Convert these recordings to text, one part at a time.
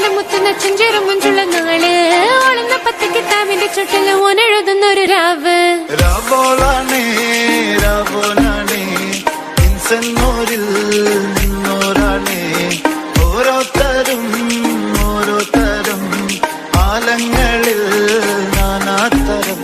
കണ്ട് മുത്തുന്ന ചെഞ്ചേറും മുഞ്ചുള്ള നാള് ഓളുന്ന പത്ത് കിതാബിന്റെ ചുട്ടില് ഓനെഴുതുന്നൊരു രാവ് രാവോളാണേ രാവോളാണേ ഇൻസന്നൂരിൽ നിന്നോരാണേ ഓരോരുത്തരും ഓരോരുത്തരും ആലങ്ങളിൽ നാനാത്തരം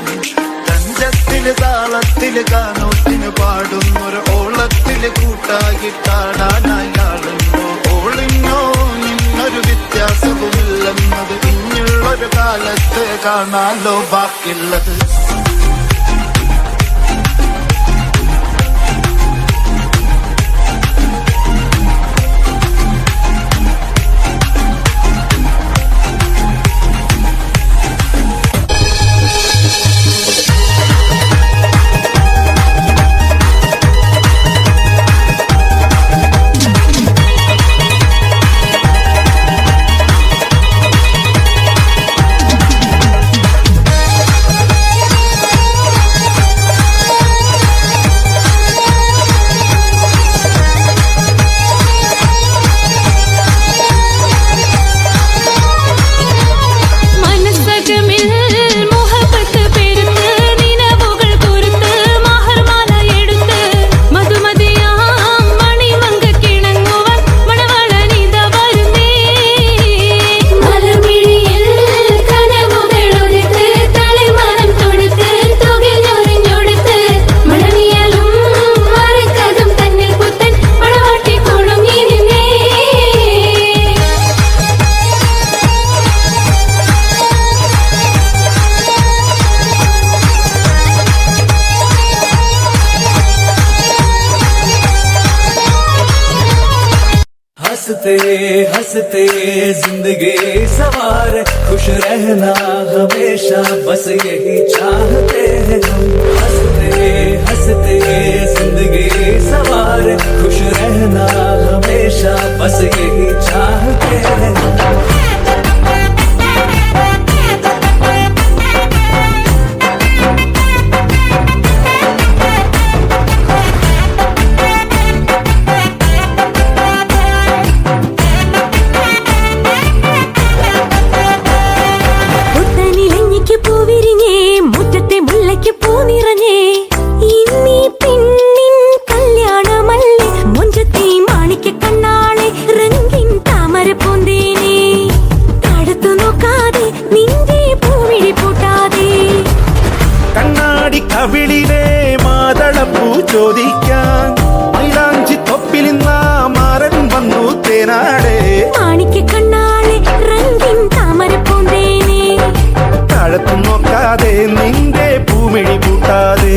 തഞ്ചത്തില് താളത്തില് കാനോത്തിന് പാടുന്നൊരു ഓളത്തില് കൂട്ടായിട്ടാടാനയാളുണ്ടോ ഓളിഞ്ഞോ നിന്നൊരു വ്യത്യാസവുമില്ലെന്നത് ഇനിയുള്ളൊരു കാലത്ത് കാണാലോ ബാക്കിയുള്ളത് हंसते हंसते जिंदगी सवार खुश रहना हमेशा बस यही चाहते हैं हम हंसते हंसते जिंदगी सवार खुश रहना हमेशा बस यही चाहते हैं കവിളിലെ മാതളപ്പൂ ചോദിക്കാൻ മൈലാഞ്ചി തൊപ്പിൽ മാറൻ വന്നു തേനാടേ മാണിക്ക കണ്ണാളെ രംഗിൻ താമരപ്പൂന്തേനെ താഴത്തു നോക്കാതെ നിന്റെ പൂമിഴി പൂട്ടാതെ